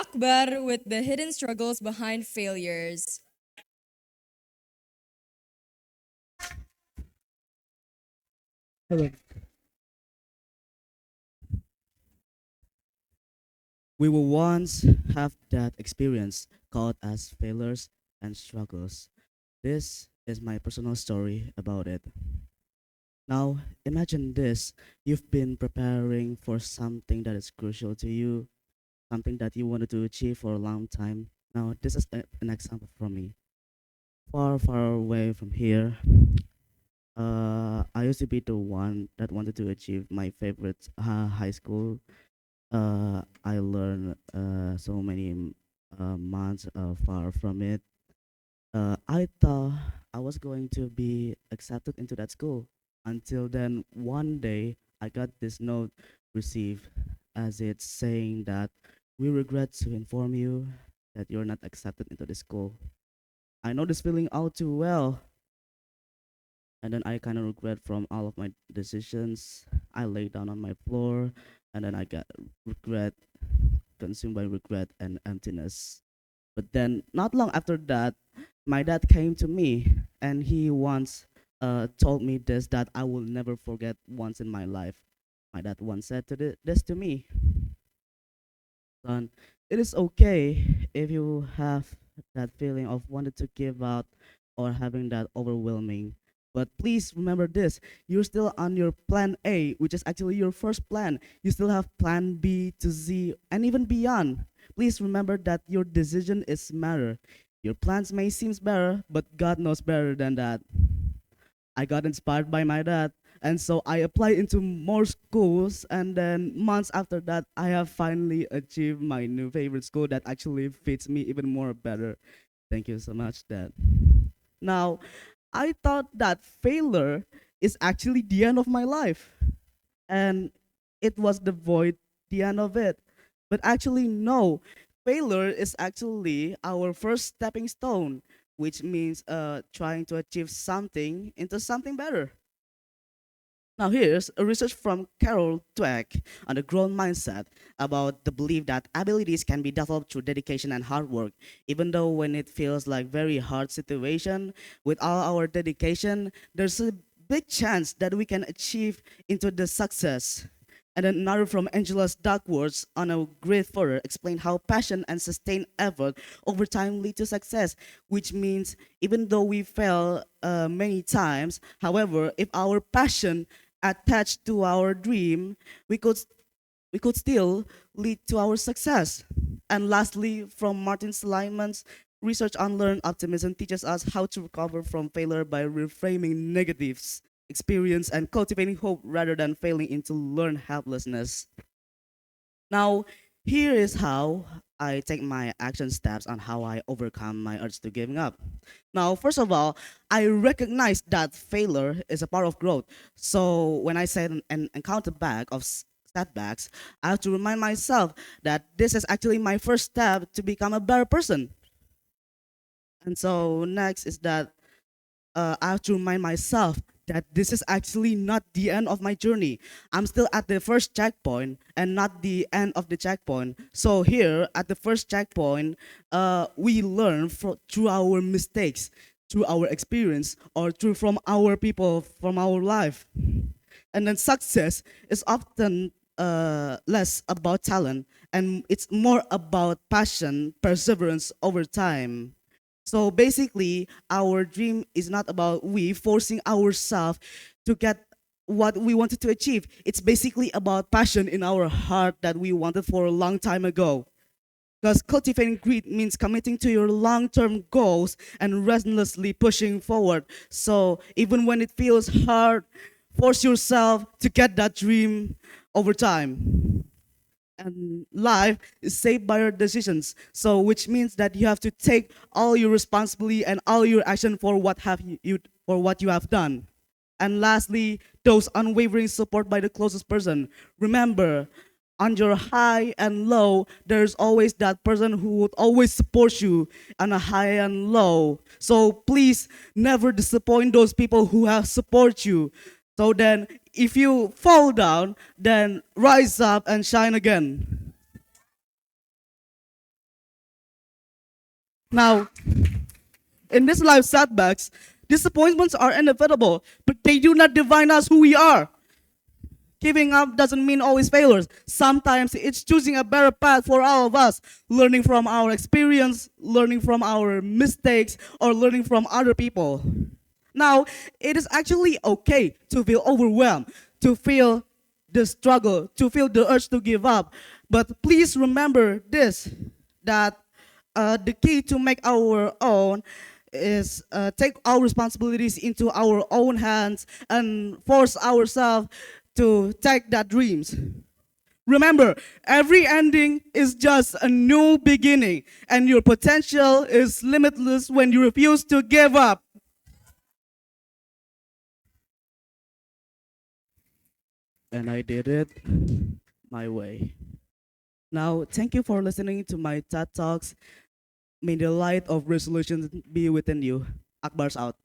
Akbar with the hidden struggles behind failures. Hello. We will once have that experience called as failures and struggles. This is my personal story about it. Now, imagine this. You've been preparing for something that is crucial to you, something that you wanted to achieve for a long time. Now, this is an example from me. Far, far away from here, I used to be the one that wanted to achieve my favorite high school. I learned so many months far from it. I thought I was going to be accepted into that school. Until then, one day I got this note received as it's saying that we regret to inform you that you're not accepted into the school. I know this feeling all too well, and then I kind of regret from all of my decisions. I lay down on my floor, and then I got regret, consumed by regret and emptiness. But then, not long after that, my dad came to me, and he once told me this that I will never forget once in my life. My dad once said this to me, son, it is okay if you have that feeling of wanting to give out or having that overwhelming. But please remember this, you're still on your plan A, which is actually your first plan. You still have plan B to Z and even beyond. Please remember that your decision is matter. Your plans may seem better, but God knows better than that. I got inspired by my dad. And so I applied into more schools. And then months after that, I have finally achieved my new favorite school that actually fits me even more better. Thank you so much, Dad. Now, I thought that failure is actually the end of my life. And it was the void, the end of it. But actually, no. Failure is actually our first stepping stone, which means trying to achieve something into something better. Now, here's a research from Carol Dweck on the growth mindset about the belief that abilities can be developed through dedication and hard work. Even though when it feels like very hard situation, with all our dedication, there's a big chance that we can achieve into the success. And then another from Angela's Duckworth on a great further explain how passion and sustained effort over time lead to success, which means even though we fail many times, however, if our passion attached to our dream, we could still lead to our success. And lastly, from Martin Seligman's research on learned optimism teaches us how to recover from failure by reframing negatives experience and cultivating hope rather than failing into learned helplessness. Now, here is how I take my action steps on how I overcome my urge to giving up. Now, first of all, I recognize that failure is a part of growth. So when I say an encounter back of setbacks, I have to remind myself that this is actually my first step to become a better person. And so next is that I have to remind myself that this is actually not the end of my journey. I'm still at the first checkpoint and not the end of the checkpoint. So here at the first checkpoint, we learn through our mistakes, through our experience, or through from our people, from our life. And then success is often less about talent and it's more about passion, perseverance over time. So basically, our dream is not about we forcing ourselves to get what we wanted to achieve. It's basically about passion in our heart that we wanted for a long time ago. Because cultivating greed means committing to your long term goals and relentlessly pushing forward. So even when it feels hard, force yourself to get that dream over time. And life is saved by your decisions. So which means that you have to take all your responsibility and all your action for what you have done. And lastly, those unwavering support by the closest person. Remember, on your high and low, there's always that person who would always support you on a high and low. So please never disappoint those people who have support you. So then, if you fall down, then rise up and shine again. Now, in this life setbacks, disappointments are inevitable, but they do not define us who we are. Giving up doesn't mean always failures. Sometimes it's choosing a better path for all of us, learning from our experience, learning from our mistakes, or learning from other people. Now, it is actually okay to feel overwhelmed, to feel the struggle, to feel the urge to give up. But please remember this, that the key to make our own is take our responsibilities into our own hands and force ourselves to take that dreams. Remember, every ending is just a new beginning, and your potential is limitless when you refuse to give up. And I did it my way. Now, thank you for listening to my TED Talks. May the light of resolution be within you. Akbar's out.